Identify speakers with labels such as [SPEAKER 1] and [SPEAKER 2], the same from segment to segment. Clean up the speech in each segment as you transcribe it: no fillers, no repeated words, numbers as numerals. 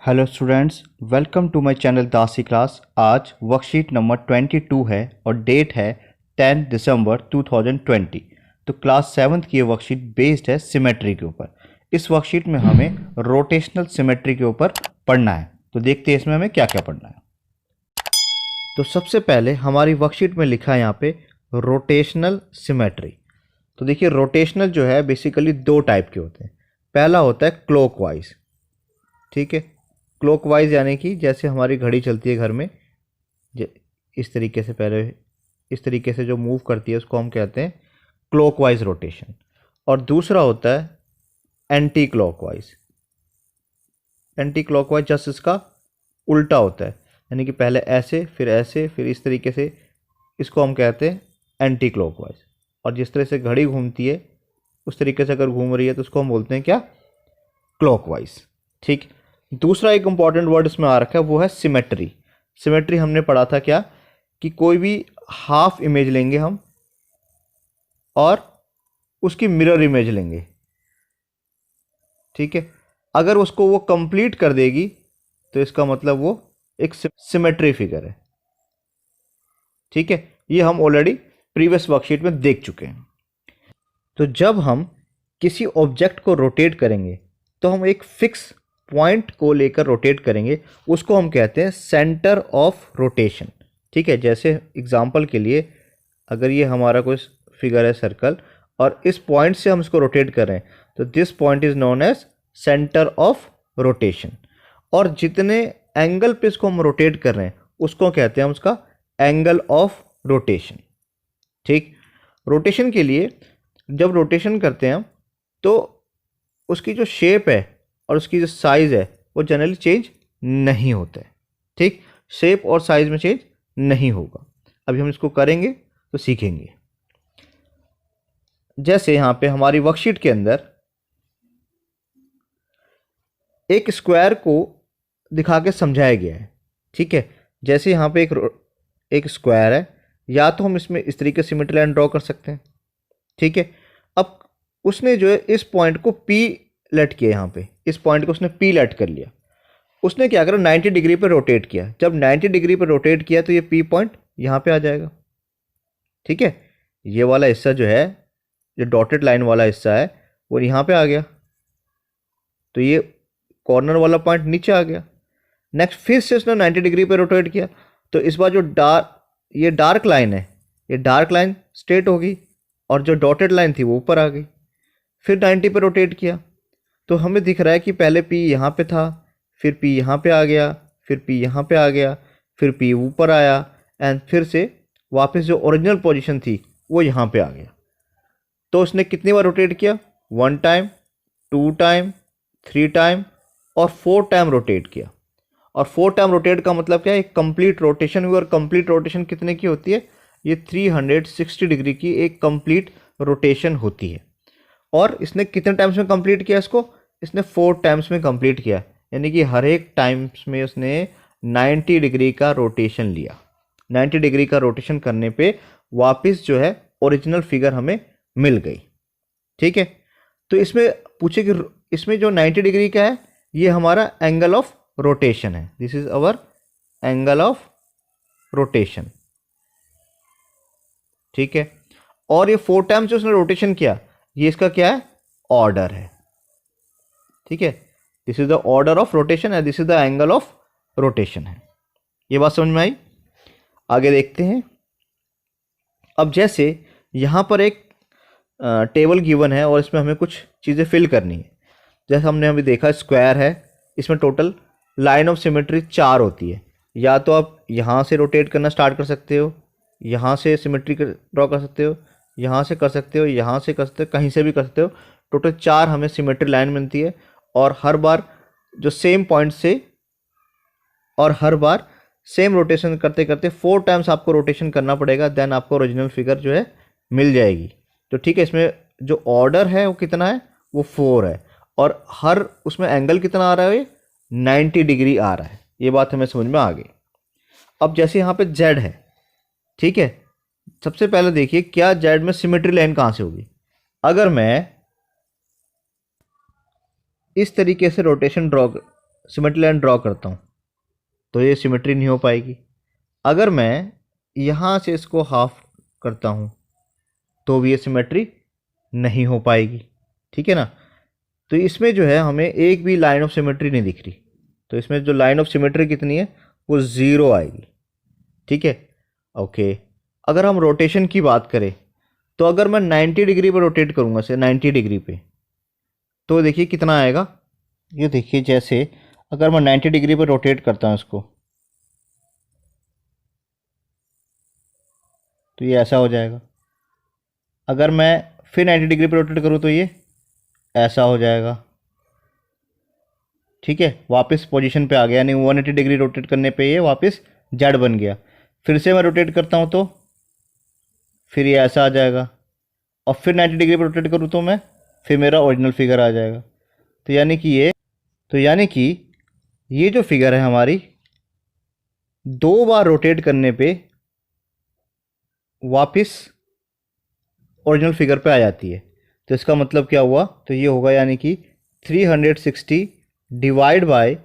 [SPEAKER 1] Hello students, welcome to my channel Dasi class. आज worksheet number 22 है और डेट है 10 दिसंबर 2020। तो क्लास 7th की ये वर्कशीट बेस्ड है सिमेट्री के ऊपर। इस वर्कशीट में हमें रोटेशनल सिमेट्री के ऊपर पढ़ना है। तो देखते हैं इसमें हमें क्या क्या पढ़ना है। तो सबसे पहले हमारी वर्कशीट में लिखा है यहाँ पे रोटेशनल सिमेट्री। तो देखिए, रोटेशनल जो है बेसिकली दो टाइप के होते हैं। पहला होता है क्लॉकवाइज, ठीक है। क्लॉकवाइज यानी कि जैसे हमारी घड़ी चलती है घर में, इस तरीके से, पहले इस तरीके से जो मूव करती है उसको हम कहते हैं क्लॉकवाइज रोटेशन। और दूसरा होता है anti clockwise. Anti clockwise just इसका उल्टा होता है, यानी कि पहले ऐसे फिर इस तरीके से, इसको हम कहते हैं एंटी क्लॉकवाइज। और जिस तरह से घड़ी घूमती है उस तरीके से अगर घूम रही है तो उसको हम बोलते हैं क्या, क्लॉकवाइज, ठीक। दूसरा एक इंपॉर्टेंट वर्ड इसमें आ रखा है, वो है सिमेट्री। सिमेट्री हमने पढ़ा था क्या, कि कोई भी हाफ इमेज लेंगे हम और उसकी मिरर इमेज लेंगे, ठीक है। अगर उसको वो कंप्लीट कर देगी तो इसका मतलब वो एक सिमेट्री फिगर है, ठीक है। ये हम ऑलरेडी प्रीवियस वर्कशीट में देख चुके हैं। तो जब हम किसी ऑब्जेक्ट को रोटेट करेंगे तो हम एक फिक्स पॉइंट को लेकर रोटेट करेंगे, उसको हम कहते हैं सेंटर ऑफ रोटेशन, ठीक है। जैसे एग्जांपल के लिए, अगर ये हमारा कोई फिगर है सर्कल और इस पॉइंट से हम इसको रोटेट कर रहे हैं तो this point is known as centre of rotation. और जितने एंगल पे इसको हम रोटेट कर रहे हैं उसको कहते हैं हम उसका एंगल ऑफ रोटेशन, ठीक। रोटेशन के लिए जब रोटेशन करते हैं हम तो उसकी जो शेप है और उसकी जो साइज़ है वो जनरली चेंज नहीं होता है, ठीक। शेप और साइज़ में चेंज नहीं होगा। अभी हम इसको करेंगे तो सीखेंगे। जैसे यहाँ पे हमारी वर्कशीट के अंदर एक स्क्वायर को दिखा के समझाया गया है, ठीक है। जैसे यहाँ पे एक स्क्वायर है, या तो हम इसमें इस तरीके से सिमेट्री लाइन ड्रॉ कर सकते हैं, ठीक है। अब उसने जो है इस पॉइंट को P लेट किया, यहाँ पे इस पॉइंट को उसने P लेट कर लिया। उसने क्या करा, 90 डिग्री पर रोटेट किया। जब 90 डिग्री पर रोटेट किया तो ये P पॉइंट यहाँ पे आ जाएगा, ठीक है। ये वाला हिस्सा जो है, जो डॉटेड लाइन वाला हिस्सा है, वो यहाँ पे आ गया, तो ये कॉर्नर वाला पॉइंट नीचे आ गया। नेक्स्ट फिर से उसने 90 डिग्री पर रोटेट किया तो इस बार जो ये डार्क लाइन है, ये डार्क लाइन स्ट्रेट होगी और जो डॉटेड लाइन थी वो ऊपर आ गई। फिर 90 पे रोटेट किया तो हमें दिख रहा है कि पहले P यहाँ पे था, फिर P यहाँ पे आ गया, फिर P यहाँ पे आ गया, फिर P ऊपर आया, एंड फिर से वापस जो ओरिजिनल पोजीशन थी वो यहाँ पे आ गया। तो उसने कितनी बार रोटेट किया, 1 टाइम, 2 टाइम, 3 टाइम और 4 टाइम रोटेट किया। और 4 टाइम रोटेट का मतलब क्या है, एक कंप्लीट रोटेशन हुई। और कंप्लीट रोटेशन कितने की होती है, ये 360 डिग्री की एक कंप्लीट रोटेशन होती है। और इसने कितने टाइम्स में कंप्लीट किया इसको, इसने 4 टाइम्स में कंप्लीट किया, यानी कि हर एक टाइम्स में उसने 90 डिग्री का रोटेशन लिया। 90 डिग्री का रोटेशन करने पे वापस जो है ओरिजिनल फिगर हमें मिल गई, ठीक है। तो इसमें पूछे कि इसमें जो 90 डिग्री का है ये हमारा एंगल ऑफ रोटेशन है। This is our angle of rotation, ठीक है। और ये 4 टाइम्स जो उसने रोटेशन किया, ये इसका क्या है, ऑर्डर है, ठीक है। This is the order of rotation and this is the angle of rotation है। ये बात समझ में आई। आगे देखते हैं। अब जैसे यहाँ पर एक टेबल गिवन है और इसमें हमें कुछ चीज़ें फिल करनी है। जैसे हमने अभी देखा स्क्वायर है, इसमें टोटल लाइन ऑफ सिमेट्री 4 होती है। या तो आप यहाँ से रोटेट करना स्टार्ट कर सकते हो, यहाँ से सिमेट्री ड्रॉ कर सकते हो, यहाँ से कर सकते हो, यहाँ से कर सकते हो, कहीं से भी कर सकते हो। टोटल 4 हमें सिमेट्री लाइन मिलती है। और हर बार जो सेम पॉइंट से और हर बार सेम रोटेशन करते करते 4 टाइम्स आपको रोटेशन करना पड़ेगा, देन आपको ओरिजिनल फिगर जो है मिल जाएगी। तो ठीक है, इसमें जो ऑर्डर है वो कितना है, वो 4 है। और हर उसमें एंगल कितना आ रहा है, 90 डिग्री आ रहा है। ये बात हमें समझ में आ गई। अब जैसे यहाँ पे Z है, ठीक है। सबसे पहले देखिए क्या Z में सिमेट्री लाइन कहाँ से होगी। अगर मैं इस तरीके से rotation draw symmetry line draw करता हूँ तो ये सिमेट्री नहीं हो पाएगी। अगर मैं यहाँ से इसको हाफ करता हूँ तो भी ये सिमेट्री नहीं हो पाएगी, ठीक है ना। तो इसमें जो है हमें एक भी लाइन ऑफ सिमेट्री नहीं दिख रही, तो इसमें जो लाइन ऑफ सिमेट्री कितनी है वो 0 आएगी, ठीक है। ओके, अगर हम रोटेशन की बात करें तो अगर मैं 90 डिग्री पर रोटेट करूँगा से 90 डिग्री पे, तो देखिए कितना आएगा। ये देखिए, जैसे अगर मैं 90 डिग्री पर रोटेट करता हूँ इसको, तो ये ऐसा हो जाएगा। अगर मैं फिर 90 डिग्री पर रोटेट करूँ तो ये ऐसा हो जाएगा, ठीक है। वापस पोजीशन पे आ गया, यानी 180 डिग्री रोटेट करने पे ये वापस जेड बन गया। फिर से मैं रोटेट करता हूँ तो फिर ये ऐसा आ जाएगा, और फिर 90 डिग्री पर रोटेट करूँ तो मैं फिर मेरा ओरिजिनल फिगर आ जाएगा। तो यानी कि ये जो फिगर है हमारी 2 बार रोटेट करने पे वापस ओरिजिनल फिगर पे आ जाती है। तो इसका मतलब क्या हुआ, तो ये होगा यानी कि 360 डिवाइड बाय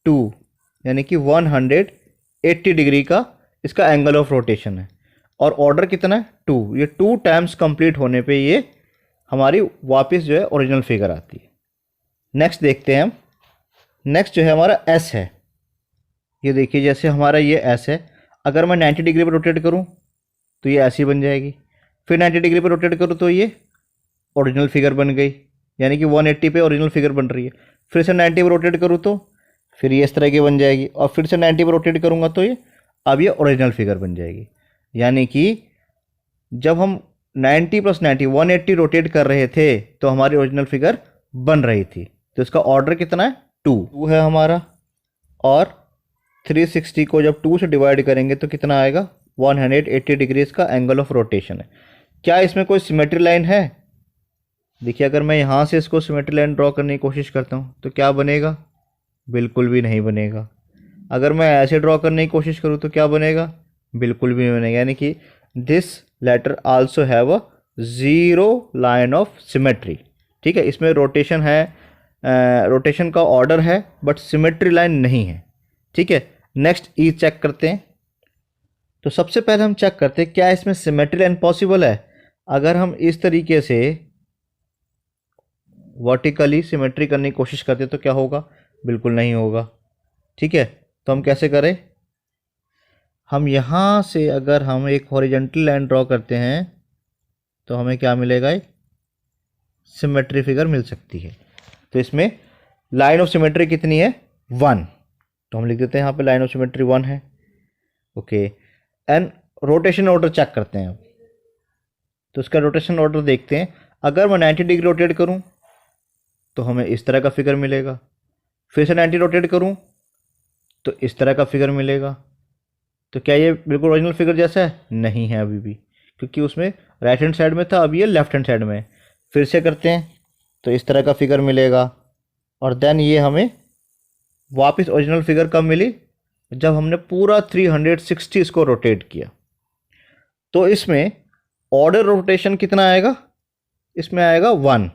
[SPEAKER 1] 2, यानी कि 180 डिग्री का इसका एंगल ऑफ रोटेशन है। और ऑर्डर कितना है 2, ये 2 टाइम्स कंप्लीट होने पे ये हमारी वापस जो है ओरिजिनल फिगर आती है। नेक्स्ट देखते हैं हम। नेक्स्ट जो है हमारा एस है। ये देखिए, जैसे हमारा ये एस है, अगर मैं 90 डिग्री पर रोटेट करूं तो ये ऐसी बन जाएगी। फिर 90 डिग्री पर रोटेट करूं तो ये ओरिजिनल फिगर बन गई, यानी कि 180 पे ओरिजिनल फिगर बन रही है। फिर से 90 पर रोटेट करूं तो फिर ये इस तरह की बन जाएगी, और फिर से 90 पर रोटेट करूंगा तो ये अब ये ओरिजिनल फिगर बन जाएगी। यानी कि जब हम 90 + 90 180 रोटेट कर रहे थे तो हमारी ओरिजिनल फिगर बन रही थी। तो इसका ऑर्डर कितना है 2 है हमारा, और 360 को जब 2 से डिवाइड करेंगे तो कितना आएगा 180 डिग्री इसका एंगल ऑफ रोटेशन है। क्या इसमें कोई सिमेट्री लाइन है? देखिए, अगर मैं यहाँ से इसको सिमेट्री लाइन ड्रॉ करने की कोशिश करता हूँ तो क्या बनेगा, बिल्कुल भी नहीं बनेगा। अगर मैं ऐसे ड्रॉ करने की कोशिश करूँ तो क्या बनेगा, बिल्कुल भी नहीं बनेगा। यानी कि this letter also have a 0 line of symmetry, ठीक है। इसमें रोटेशन है, रोटेशन का ऑर्डर है, बट सिमेट्री लाइन नहीं है, ठीक है। नेक्स्ट ई चेक करते हैं। तो सबसे पहले हम चेक करते हैं क्या इसमें सिमेट्री लाइन पॉसिबल है। अगर हम इस तरीके से वर्टिकली सिमेट्री करने की कोशिश करते तो क्या होगा, बिल्कुल नहीं होगा, ठीक है। तो हम कैसे करें, हम यहाँ से अगर हम एक हॉरिजॉन्टल लाइन ड्रॉ करते हैं तो हमें क्या मिलेगा, एक सिमेट्री फिगर मिल सकती है। तो इसमें लाइन ऑफ सिमेट्री कितनी है 1, तो हम लिख देते हैं यहाँ पे लाइन ऑफ सिमेट्री 1 है। Okay, and rotation order check करते हैं अब। तो इसका रोटेशन ऑर्डर देखते हैं। अगर मैं 90 डिग्री रोटेट करूं तो हमें इस तरह का फिगर मिलेगा, फिर से 90 रोटेट करूं तो इस तरह का फिगर मिलेगा। तो क्या ये बिल्कुल ओरिजिनल फिगर जैसा है? नहीं है अभी भी, क्योंकि उसमें राइट हैंड साइड में था, अब ये लेफ्ट हैंड साइड में है। फिर से करते हैं तो इस तरह का फिगर मिलेगा, और देन ये हमें वापस ओरिजिनल फिगर कब मिली, जब हमने पूरा 360 इसको रोटेट किया। तो इसमें ऑर्डर रोटेशन कितना आएगा, इसमें आएगा 1,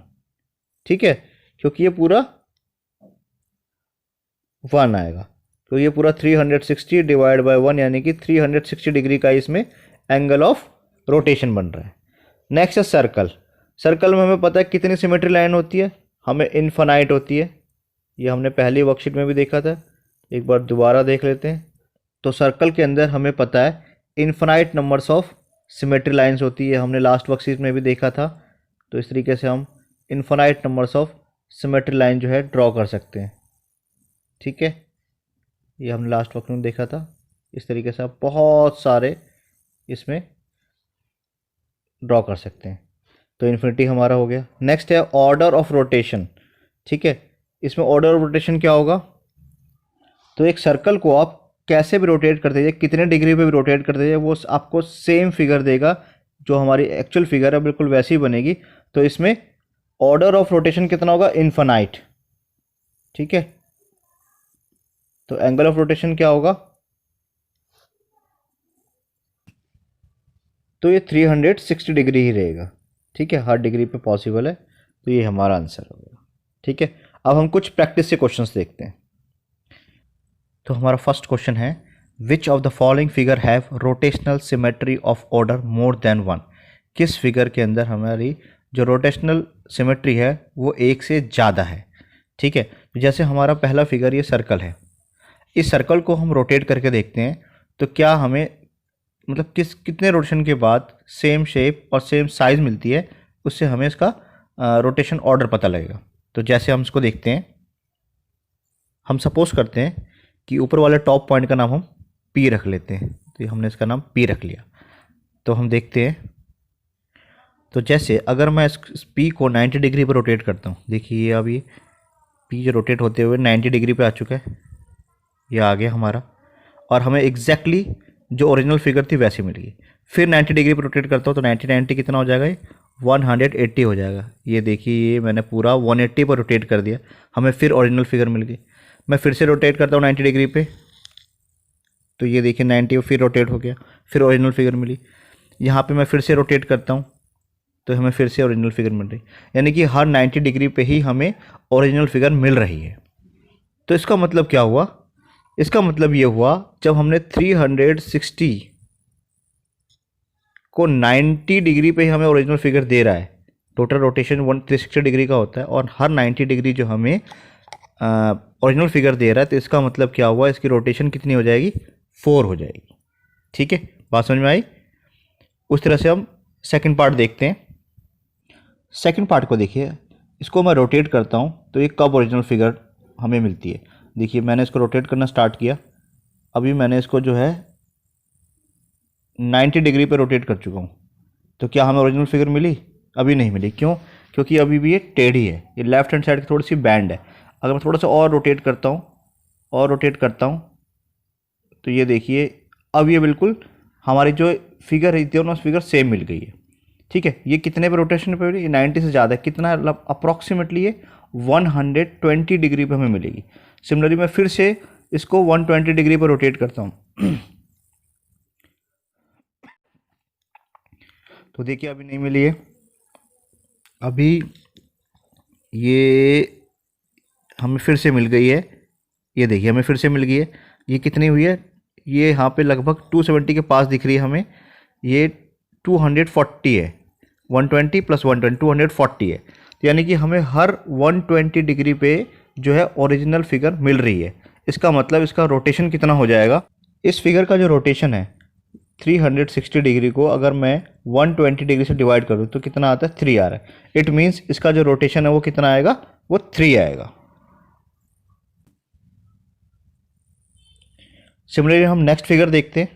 [SPEAKER 1] ठीक है, क्योंकि ये पूरा 1 आएगा। तो ये पूरा 360 डिवाइड बाय 1, यानी कि 360 डिग्री का इसमें एंगल ऑफ रोटेशन बन रहा है। नेक्स्ट है सर्कल। सर्कल में हमें पता है कितनी सिमेट्री लाइन होती है, हमें इनफाइनाइट होती है। ये हमने पहली वर्कशीट में भी देखा था, एक बार दोबारा देख लेते हैं। तो सर्कल के अंदर हमें पता है infinite numbers of symmetry lines होती है, हमने लास्ट वर्कशीट में भी देखा था। तो इस तरीके से हम infinite numbers of symmetry line जो है ड्रॉ कर सकते हैं, ठीक है। ये हमने लास्ट वर्कशीट में देखा था। इस तरीके से आप बहुत सारे इसमें ड्रॉ कर सकते हैं। तो इन्फिनिटी हमारा हो गया। नेक्स्ट है ऑर्डर ऑफ रोटेशन, ठीक है। इसमें ऑर्डर ऑफ रोटेशन क्या होगा, तो एक सर्कल को आप कैसे भी रोटेट कर दीजिए, कितने डिग्री पे भी रोटेट कर दीजिए, वो आपको सेम फिगर देगा, जो हमारी एक्चुअल फिगर है बिल्कुल वैसी ही बनेगी। तो इसमें ऑर्डर ऑफ रोटेशन कितना होगा, इनफाइनाइट, ठीक है। तो एंगल ऑफ रोटेशन क्या होगा, तो ये 360 डिग्री ही रहेगा, ठीक है, हर डिग्री पे पॉसिबल है। तो ये हमारा आंसर होगा, ठीक है। अब हम कुछ प्रैक्टिस से क्वेश्चंस देखते हैं। तो हमारा फर्स्ट क्वेश्चन है, which of the following figure have rotational symmetry of order more than one. किस फिगर के अंदर हमारी जो रोटेशनल सिमेट्री है वो एक से ज़्यादा है। ठीक है, जैसे हमारा पहला फिगर ये सर्कल है, इस सर्कल को हम रोटेट करके देखते हैं तो क्या हमें मतलब कितने रोटेशन के बाद सेम शेप और सेम साइज़ मिलती है, उससे हमें इसका रोटेशन ऑर्डर पता लगेगा। तो जैसे हम इसको देखते हैं, हम सपोज करते हैं कि ऊपर वाले टॉप पॉइंट का नाम हम पी रख लेते हैं, तो ये हमने इसका नाम पी रख लिया। तो हम देखते हैं, तो जैसे अगर मैं इस पी को 90 डिग्री पर रोटेट करता हूँ, देखिए अब ये पी जो रोटेट होते हुए 90 डिग्री पे आ चुका है, ये आ गया हमारा, और हमें एग्जैक्टली जो ओरिजिनल फिगर थी वैसी मिल गई। फिर 90 डिग्री पर रोटेट करता हूँ तो 90 कितना हो जाएगा, ये 180 हो जाएगा। ये देखिए ये मैंने पूरा 180 पर रोटेट कर दिया, हमें फिर ओरिजिनल फिगर मिल गई। मैं फिर से रोटेट करता हूँ 90 डिग्री पे, तो ये देखिए 90 फिर रोटेट हो गया, फिर ओरिजिनल फिगर मिली। यहाँ पे मैं फिर से रोटेट करता हूँ तो हमें फिर से ओरिजिनल फिगर मिल रही, यानी कि हर 90 डिग्री पे ही हमें ओरिजिनल फिगर मिल रही है। तो इसका मतलब क्या हुआ, इसका मतलब ये हुआ जब हमने 360 को 90 डिग्री पे ही हमें ओरिजिनल फिगर दे रहा है, टोटल रोटेशन 360 डिग्री का होता है और हर 90 डिग्री जो हमें ओरिजिनल फिगर दे रहा है, तो इसका मतलब क्या हुआ, इसकी रोटेशन कितनी हो जाएगी, 4 हो जाएगी। ठीक है, बात समझ में आई। उस तरह से हम सेकंड पार्ट देखते हैं। सेकंड पार्ट को देखिए, इसको मैं रोटेट करता हूँ तो ये कब ओरिजिनल फिगर हमें मिलती है। देखिए मैंने इसको रोटेट करना स्टार्ट किया, अभी मैंने इसको जो है 90 डिग्री पे रोटेट कर चुका हूँ, तो क्या हमें ओरिजिनल फिगर मिली, अभी नहीं मिली। क्यों, क्योंकि अभी भी ये टेढ़ी है, ये लेफ्ट हैंड साइड की थोड़ी सी बैंड है। अगर मैं थोड़ा सा और रोटेट करता हूँ तो ये देखिए अब ये बिल्कुल हमारी जो फिगर है दोनों फिगर सेम मिल गई है। ठीक है, ये कितने पे रोटेशन पे मिली, ये 90 से ज़्यादा है, कितना मतलब अप्रॉक्सीमेटली ये 120 डिग्री पे हमें मिलेगी। सिमिलरली मैं फिर से इसको 120 डिग्री पर रोटेट करता हूँ तो देखिए अभी नहीं मिली है, अभी ये हमें फिर से मिल गई है। ये देखिए हमें फिर से मिल गई है, ये कितनी हुई है, ये यहाँ पे लगभग 270 के पास दिख रही है हमें, ये 240 है, 120 प्लस 120 240 है। तो यानी कि हमें हर 120 डिग्री पे जो है ओरिजिनल फिगर मिल रही है। इसका मतलब इसका रोटेशन कितना हो जाएगा, इस फिगर का जो रोटेशन है 360 डिग्री को अगर मैं 120 डिग्री से डिवाइड करूँ तो कितना आता है, 3 आ रहा है। इट मीन्स इसका जो रोटेशन है वो कितना आएगा, वो 3 आएगा। सिमिलरली हम नेक्स्ट फिगर देखते हैं,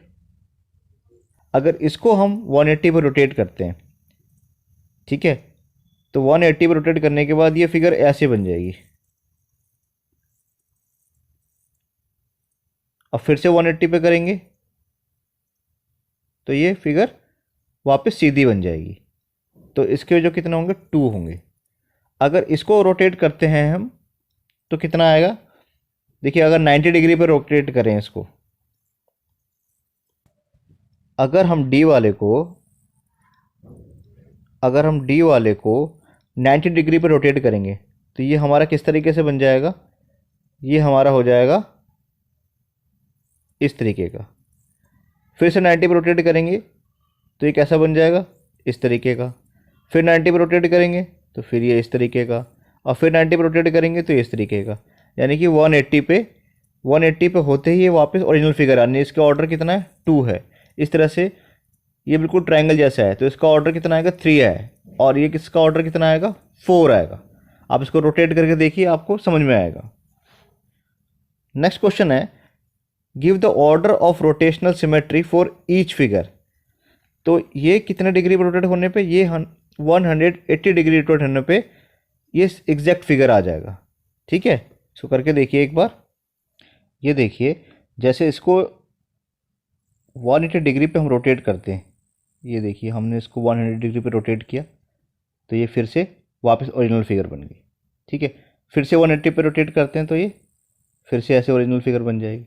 [SPEAKER 1] अगर इसको हम 180 पर रोटेट करते हैं, ठीक है, तो 180 पर रोटेट करने के बाद ये फिगर ऐसे बन जाएगी। अब फिर से 180 पे करेंगे तो ये फिगर वापस सीधी बन जाएगी, तो इसके जो कितने होंगे, 2 होंगे। अगर इसको रोटेट करते हैं हम तो कितना आएगा, देखिए अगर 90 डिग्री पर रोटेट करें इसको, अगर हम डी वाले को 90 डिग्री पर रोटेट करेंगे तो ये हमारा किस तरीके से बन जाएगा, ये हमारा हो जाएगा इस तरीके का। फिर से 90 पर रोटेट करेंगे तो ये कैसा बन जाएगा, इस तरीके का। फिर 90 पर रोटेट करेंगे तो फिर ये इस तरीके का, और फिर 90 पर रोटेट करेंगे तो इस तरीके का। यानी कि 180 पे होते ही ये वापस ओरिजिनल फिगर आनी है। इसका ऑर्डर कितना है, 2 है। इस तरह से ये बिल्कुल ट्रायंगल जैसा है, तो इसका ऑर्डर कितना आएगा, 3 है, और ये किसका ऑर्डर कितना आएगा, 4 आएगा। आप इसको रोटेट करके देखिए, आपको समझ में आएगा। नेक्स्ट क्वेश्चन है, give the order of rotational symmetry for each figure. तो ये कितने डिग्री पर रोटेट होने पे, ये 180 डिग्री रोटेट होने पे ये एग्जैक्ट फिगर आ जाएगा। ठीक है, इसको करके देखिए एक बार। ये देखिए जैसे इसको 180 डिग्री पे हम रोटेट करते हैं, ये देखिए हमने इसको 180 डिग्री पे रोटेट किया तो ये फिर से वापस ओरिजिनल फिगर बन गई। ठीक है, फिर से 180 पे रोटेट करते हैं तो ये फिर से ऐसे ओरिजिनल फिगर बन जाएगी।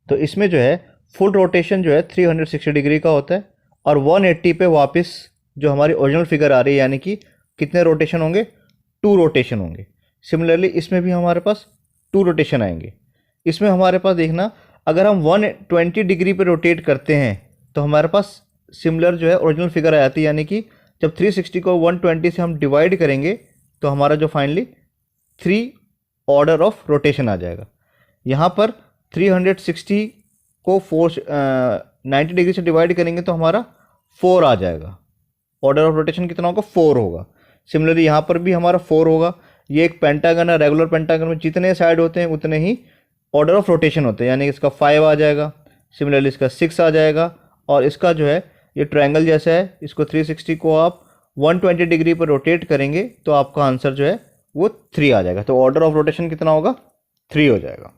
[SPEAKER 1] तो इसमें जो है फुल रोटेशन जो है 360 डिग्री का होता है, और 180 पे वापस जो हमारी ओरिजिनल फिगर आ रही है, यानी कि कितने रोटेशन होंगे, 2 रोटेशन होंगे। सिमिलरली इसमें भी हमारे पास 2 रोटेशन आएंगे। इसमें हमारे पास देखना, अगर हम 120 डिग्री पे रोटेट करते हैं तो हमारे पास सिमिलर जो है ओरिजिनल फिगर आ जाती है, यानी कि जब 360 को 120 से हम डिवाइड करेंगे तो हमारा जो फाइनली 3 ऑर्डर ऑफ रोटेशन आ जाएगा। यहाँ पर 360 को 90 डिग्री से डिवाइड करेंगे तो हमारा 4 आ जाएगा। ऑर्डर ऑफ रोटेशन कितना होगा? 4 होगा। सिमिलरली यहाँ पर भी हमारा 4 होगा। ये एक पेंटागन है, रेगुलर पेंटागन में जितने साइड होते हैं उतने ही ऑर्डर ऑफ रोटेशन होते हैं, यानी इसका 5 आ जाएगा, सिमिलरली इसका 6 आ जाएगा, और इसका जो है ये ट्रायंगल जैसा है, इसको 360 को आप 120 डिग्री पर रोटेट करेंगे तो आपका आंसर जो है वो 3 आ जाएगा। तो ऑर्डर ऑफ रोटेशन कितना होगा? 3 हो जाएगा।